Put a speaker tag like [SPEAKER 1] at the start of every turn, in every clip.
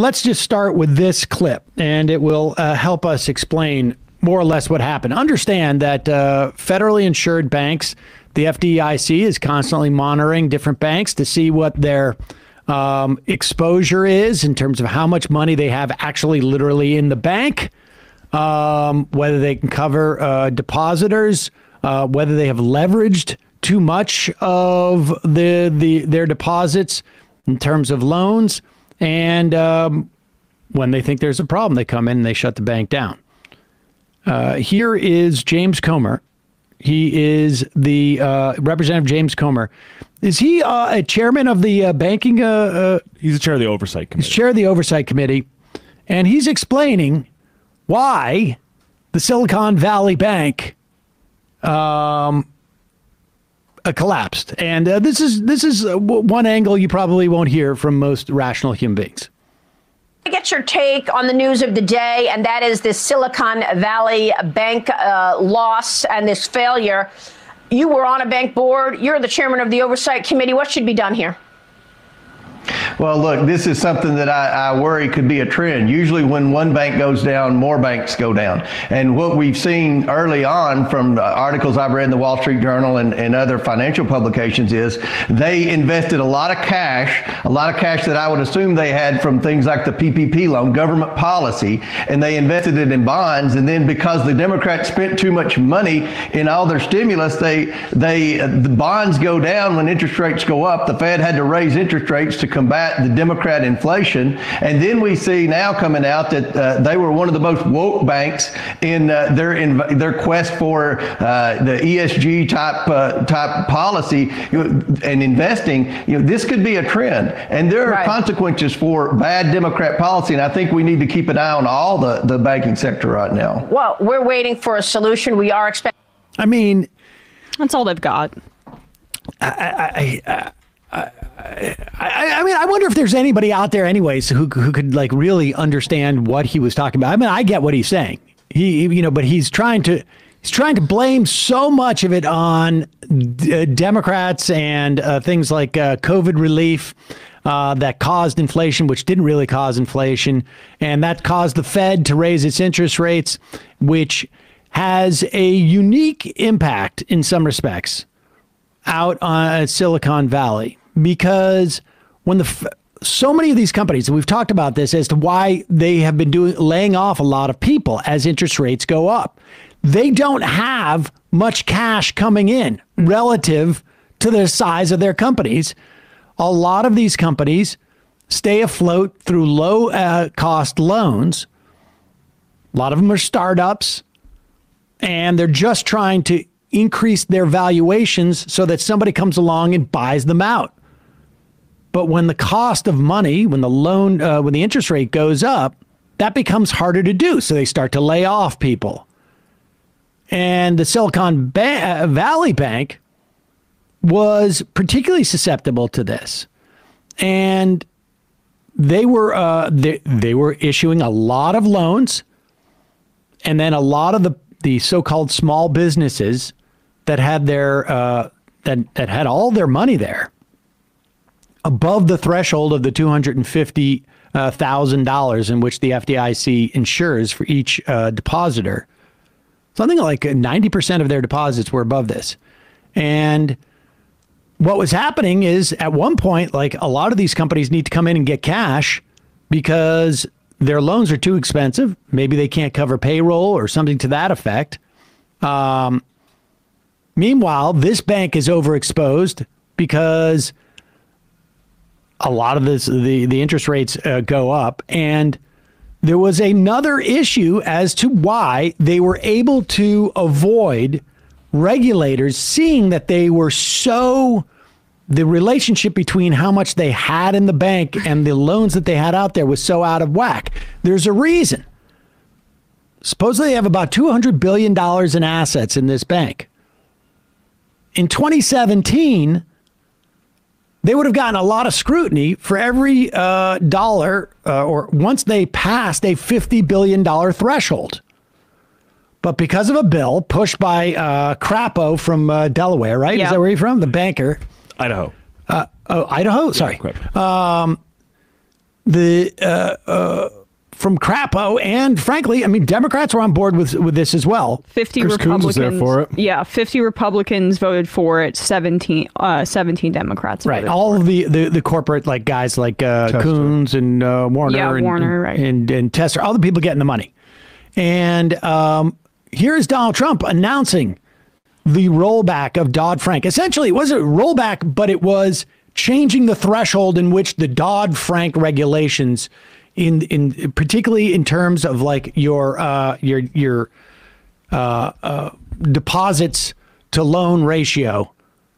[SPEAKER 1] let's just start with this clip, and it will help us explain more or less what happened. Understand that federally insured banks, the FDIC is constantly monitoring different banks to see what their exposure is in terms of how much money they have actually literally in the bank, whether they can cover depositors, whether they have leveraged too much of their deposits in terms of loans. And when they think there's a problem, they come in and they shut the bank down. Here is James Comer. He is the Representative James Comer. Is he a chairman of the banking?
[SPEAKER 2] He's the chair of the oversight committee.
[SPEAKER 1] He's chair of the oversight committee. And he's explaining why the Silicon Valley Bank collapsed. And this is one angle you probably won't hear from most rational human beings.
[SPEAKER 3] I get your take on the news of the day, and that is this Silicon Valley Bank loss and this failure. You were on a bank board. You're the chairman of the oversight committee. What should be done here?
[SPEAKER 4] Well, look, this is something that I worry could be a trend. Usually when one bank goes down, more banks go down. And what we've seen early on from articles I've read in the Wall Street Journal and other financial publications is they invested a lot of cash that I would assume they had from things like the PPP loan, government policy, and they invested it in bonds. And then because the Democrats spent too much money in all their stimulus, the bonds go down when interest rates go up. The Fed had to raise interest rates to combat the Democrat inflation. And then we see now coming out that they were one of the most woke banks in their quest for the ESG type policy and investing. This could be a trend, and there are consequences for bad Democrat policy. And I think we need to keep an eye on all the banking sector right now.
[SPEAKER 3] Well, we're waiting for a solution. We are expecting.
[SPEAKER 5] I mean, that's all they've got.
[SPEAKER 1] I mean, I wonder if there's anybody out there anyways who could like really understand what he was talking about. I mean, I get what he's saying. But he's trying to blame so much of it on Democrats and things like COVID relief that caused inflation, which didn't really cause inflation. And that caused the Fed to raise its interest rates, which has a unique impact in some respects out on Silicon Valley. Because when so many of these companies, and we've talked about this as to why they have been laying off a lot of people as interest rates go up, they don't have much cash coming in relative to the size of their companies. A lot of these companies stay afloat through low cost loans. A lot of them are startups, and they're just trying to increase their valuations so that somebody comes along and buys them out. But when the cost of money, when the interest rate goes up, that becomes harder to do. So they start to lay off people. And the Silicon Valley Bank was particularly susceptible to this. And they were issuing a lot of loans. And then a lot of the so-called small businesses that had that had all their money there above the threshold of the $250,000 in which the FDIC insures for each depositor. Something like 90% of their deposits were above this. And what was happening is at one point, like a lot of these companies need to come in and get cash because their loans are too expensive. Maybe they can't cover payroll or something to that effect. Meanwhile, this bank is overexposed because a lot of the interest rates go up. And there was another issue as to why they were able to avoid regulators seeing that they were the relationship between how much they had in the bank and the loans that they had out there was so out of whack. There's a reason. Supposedly they have about $200 billion in assets in this bank. In 2017, they would have gotten a lot of scrutiny for every dollar or once they passed a $50 billion threshold. But because of a bill pushed by Crapo from Delaware, right?
[SPEAKER 5] Yeah.
[SPEAKER 1] Is that where you're from? The banker.
[SPEAKER 2] Idaho.
[SPEAKER 1] Idaho? Sorry. from Crapo, and frankly, I mean, Democrats were on board with this as well.
[SPEAKER 5] 50
[SPEAKER 2] Chris Coons was
[SPEAKER 5] Republicans.
[SPEAKER 2] there for it.
[SPEAKER 5] Yeah, 50 Republicans voted for it. 17 Democrats.
[SPEAKER 1] Right,
[SPEAKER 5] voted
[SPEAKER 1] all
[SPEAKER 5] for
[SPEAKER 1] of the corporate like guys like Coons and Warner,
[SPEAKER 5] Yeah,
[SPEAKER 1] and,
[SPEAKER 5] Warner, right.
[SPEAKER 1] and Tester, all the people getting the money. And here's Donald Trump announcing the rollback of Dodd-Frank. Essentially, it wasn't a rollback, but it was changing the threshold in which the Dodd-Frank regulations, in particularly in terms of like your deposits to loan ratio,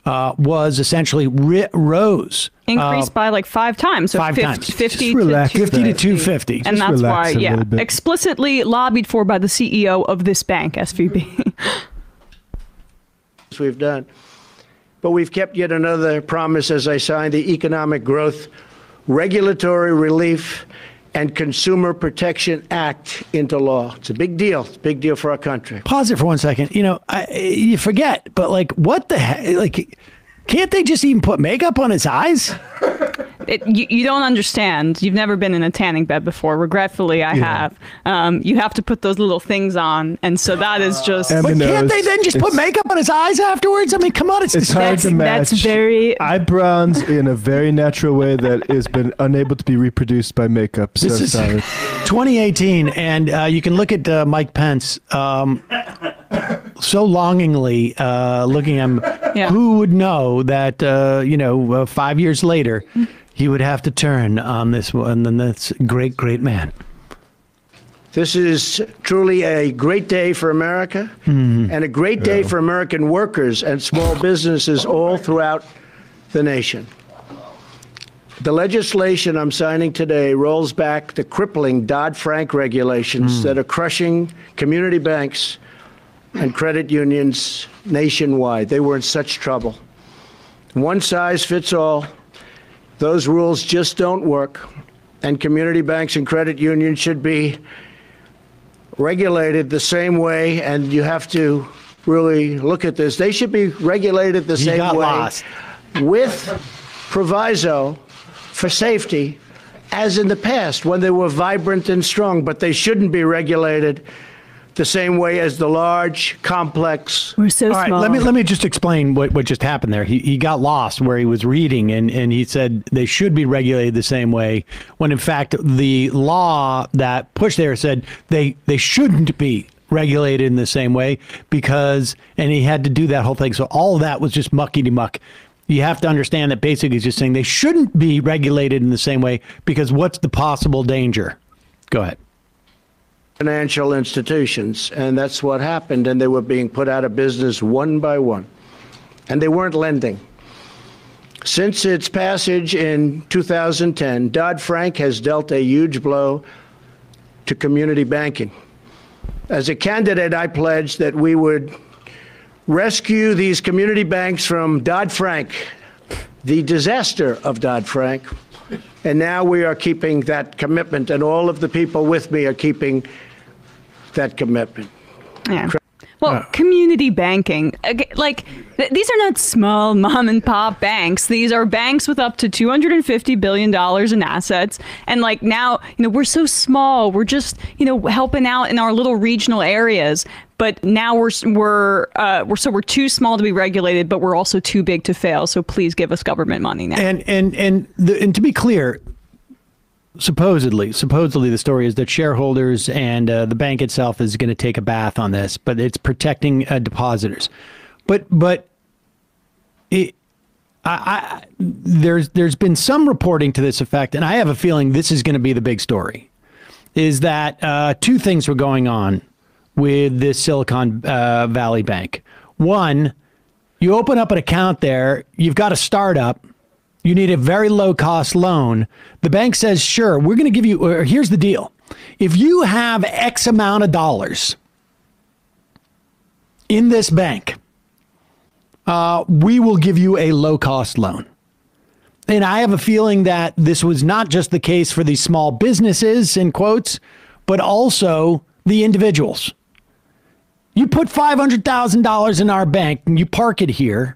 [SPEAKER 1] was essentially rose.
[SPEAKER 5] increased by like 5 times. So
[SPEAKER 1] 5 times.
[SPEAKER 5] 50
[SPEAKER 2] Just relax.
[SPEAKER 5] to
[SPEAKER 1] 50 to
[SPEAKER 5] 250.
[SPEAKER 1] 250.
[SPEAKER 5] And
[SPEAKER 2] Just
[SPEAKER 5] that's why,
[SPEAKER 2] relax a
[SPEAKER 5] yeah,
[SPEAKER 2] little bit.
[SPEAKER 5] explicitly lobbied for by the CEO of this bank, SVB.
[SPEAKER 6] We've done. But we've kept yet another promise as I signed the Economic Growth, Regulatory Relief, and Consumer Protection Act into law. It's a big deal. It's a big deal for our country.
[SPEAKER 1] Pause it for 1 second. You know, you forget, but like, what the heck? Like, can't they just even put makeup on his eyes?
[SPEAKER 5] You don't understand. You've never been in a tanning bed before. Regretfully, I have. You have to put those little things on, and so that is just.
[SPEAKER 2] And-
[SPEAKER 1] But can't
[SPEAKER 2] knows.
[SPEAKER 1] they then just put makeup on his eyes afterwards? I mean, come on,
[SPEAKER 2] It's hard to match
[SPEAKER 5] That's very.
[SPEAKER 2] eyebrows in a very natural way that has been unable to be reproduced by makeup. So
[SPEAKER 1] This is
[SPEAKER 2] sorry.
[SPEAKER 1] 2018, and you can look at Mike Pence so longingly looking at him.
[SPEAKER 5] Yeah.
[SPEAKER 1] Who would know that, 5 years later, he would have to turn on this one, and this great, great man.
[SPEAKER 6] This is truly a great day for America and a great day for American workers and small businesses all throughout the nation. The legislation I'm signing today rolls back the crippling Dodd-Frank regulations that are crushing community banks and credit unions nationwide. They were in such trouble. One size fits all. Those rules just don't work. And community banks and credit unions should be regulated the same way. And you have to really look at this. They should be regulated the same
[SPEAKER 1] got
[SPEAKER 6] way
[SPEAKER 1] lost.
[SPEAKER 6] with proviso for safety as in the past when they were vibrant and strong. But they shouldn't be regulated the same way as the large, complex.
[SPEAKER 5] We're so
[SPEAKER 1] All right,
[SPEAKER 5] small.
[SPEAKER 1] let me just explain what just happened there. He got lost where he was reading, and he said they should be regulated the same way, when in fact the law that pushed there said they shouldn't be regulated in the same way, because, and he had to do that whole thing. So all of that was just mucky-de-muck. You have to understand that basically he's just saying they shouldn't be regulated in the same way, because what's the possible danger? Go ahead.
[SPEAKER 6] Financial institutions, and that's what happened, and they were being put out of business one by one, and they weren't lending. Since its passage in 2010, Dodd-Frank has dealt a huge blow to community banking. As a candidate, I pledged that we would rescue these community banks from Dodd-Frank, the disaster of Dodd-Frank, and now we are keeping that commitment, and all of the people with me are keeping that commitment.
[SPEAKER 5] Yeah. Well, community banking, these are not small mom and pop banks. These are banks with up to $250 billion in assets. And like now, we're so small. We're just, helping out in our little regional areas. But now we're too small to be regulated, but we're also too big to fail. So please give us government money now.
[SPEAKER 1] And to be clear, supposedly the story is that shareholders and the bank itself is going to take a bath on this, but it's protecting depositors. But there's been some reporting to this effect, and I have a feeling this is going to be the big story, is that two things were going on with this Silicon Valley Bank. One, you open up an account there, you've got a startup, you need a very low cost loan. The bank says, sure, we're going to give you, or here's the deal. If you have X amount of dollars in this bank, we will give you a low cost loan. And I have a feeling that this was not just the case for these small businesses, in quotes, but also the individuals. You put $500,000 in our bank and you park it here,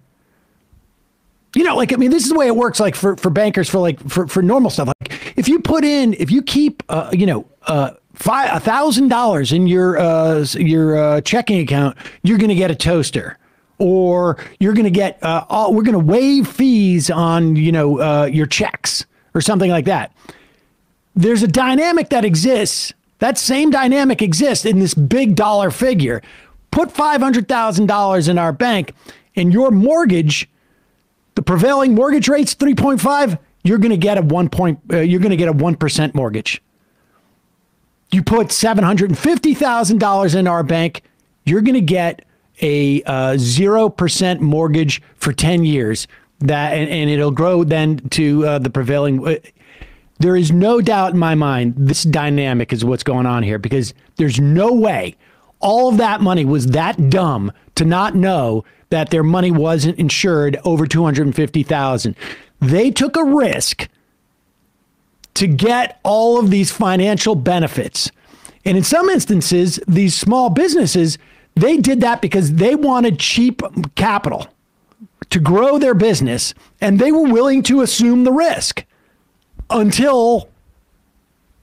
[SPEAKER 1] like, I mean, this is the way it works, like for bankers, for normal stuff. Like if you keep, $1,000 in your checking account, you're going to get a toaster, or you're going to get, we're going to waive fees on, your checks or something like that. There's a dynamic that exists. That same dynamic exists in this big dollar figure. Put $500,000 in our bank, and your mortgage, the prevailing mortgage rate's 3.5. You're going to get a 1% mortgage. You put $750,000 in our bank, you're going to get a 0% mortgage for 10 years. And it'll grow then to the prevailing. There is no doubt in my mind this dynamic is what's going on here, because there's no way all of that money was that dumb to not know that their money wasn't insured over $250,000. They took a risk to get all of these financial benefits. And in some instances, these small businesses, they did that because they wanted cheap capital to grow their business, and they were willing to assume the risk until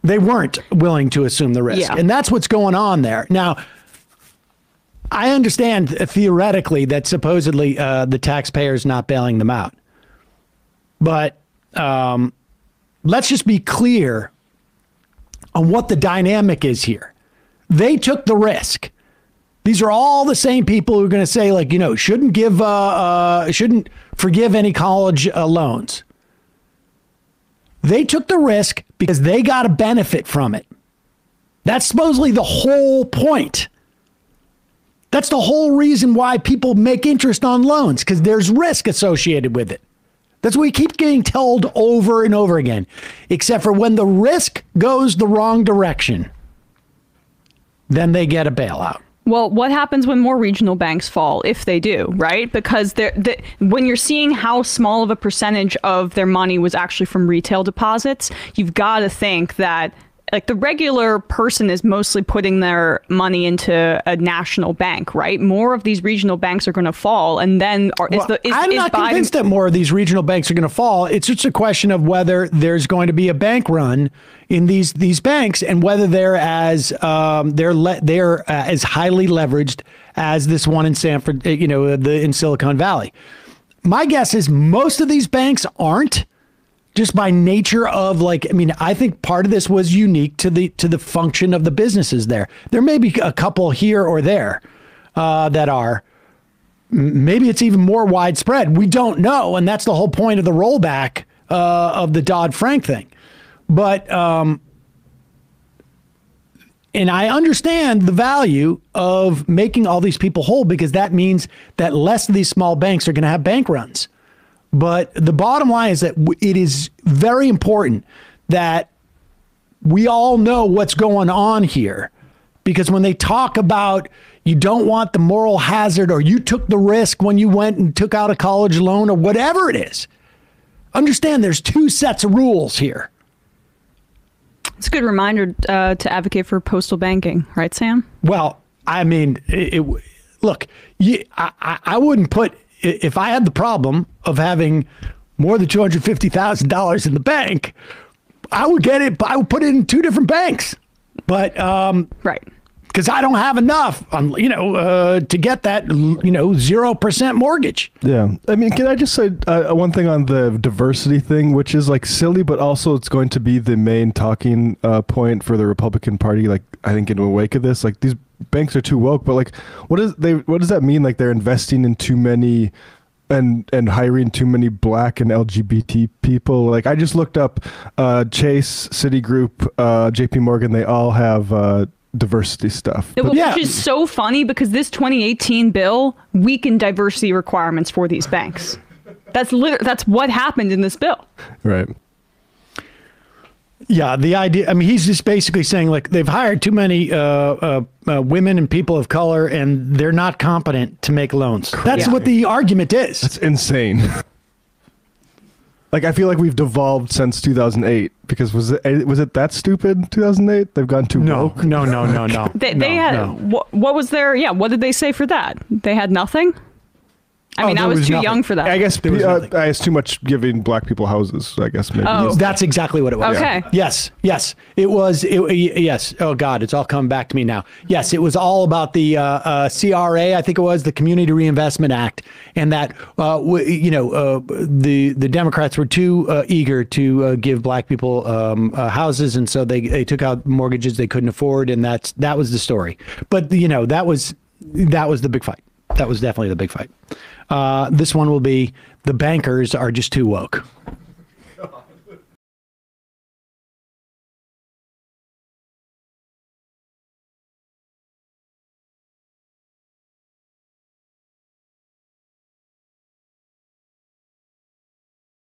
[SPEAKER 1] they weren't willing to assume the risk.
[SPEAKER 5] Yeah.
[SPEAKER 1] And that's what's going on there. Now, I understand theoretically that supposedly the taxpayer's not bailing them out. But let's just be clear on what the dynamic is here. They took the risk. These are all the same people who are going to say, like, shouldn't forgive any college loans. They took the risk because they got a benefit from it. That's supposedly the whole point. That's the whole reason why people make interest on loans, because there's risk associated with it. That's what we keep getting told over and over again, except for when the risk goes the wrong direction, then they get a bailout.
[SPEAKER 5] Well, what happens when more regional banks fall, if they do, right? Because when you're seeing how small of a percentage of their money was actually from retail deposits, you've got to think that, like, the regular person is mostly putting their money into a national bank, right? More of these regional banks are going to fall, and then
[SPEAKER 1] I'm not convinced that more of these regional banks are going to fall. It's just a question of whether there's going to be a bank run in these banks, and whether they're as they're as highly leveraged as this one in Sanford, in Silicon Valley. My guess is most of these banks aren't. Just by nature of, like, I mean, I think part of this was unique to the function of the businesses there. There may be a couple here or there that are. Maybe it's even more widespread. We don't know, and that's the whole point of the rollback of the Dodd-Frank thing. But and I understand the value of making all these people whole, because that means that less of these small banks are going to have bank runs. But the bottom line is that it is very important that we all know what's going on here, because when they talk about you don't want the moral hazard, or you took the risk when you went and took out a college loan, or whatever it is, understand there's two sets of rules here.
[SPEAKER 5] It's a good reminder to advocate for postal banking, right, Sam?
[SPEAKER 1] Well, I mean, look, I wouldn't put... If I had the problem of having more than $250,000 in the bank, I would get it. I would put it in two different banks, but
[SPEAKER 5] right,
[SPEAKER 1] because I don't have enough, to get that 0% mortgage.
[SPEAKER 2] Yeah, I mean, can I just say one thing on the diversity thing, which is, like, silly, but also it's going to be the main talking point for the Republican Party. Like, I think in the wake of this, like, these banks are too woke, but, like, what does that mean? Like, they're investing in too many and hiring too many Black and LGBT people. Like, I just looked up Chase, Citigroup, JP Morgan. They all have diversity stuff.
[SPEAKER 5] Which is so funny, because this 2018 bill weakened diversity requirements for these banks. That's what happened in this bill.
[SPEAKER 2] Right.
[SPEAKER 1] Yeah, the idea, I mean, he's just basically saying, like, they've hired too many women and people of color, and they're not competent to make loans. That's what the argument is.
[SPEAKER 2] That's insane. Like, I feel like we've devolved since 2008, because was it that stupid, 2008? They've gone too woke?
[SPEAKER 1] No.
[SPEAKER 5] They had, what was their, what did they say for that? They had nothing? I mean, I was too young for that.
[SPEAKER 2] I guess it's too much giving black people houses. I guess maybe.
[SPEAKER 5] Oh.
[SPEAKER 1] That's exactly what it was.
[SPEAKER 5] Okay.
[SPEAKER 1] Yes. It was. Yes. Oh God, it's all coming back to me now. Yes, it was all about the CRA. I think it was the Community Reinvestment Act, and that the Democrats were too eager to give black people houses, and so they took out mortgages they couldn't afford, and that was the story. But that was the big fight. That was definitely the big fight. This one will be the bankers are just too woke.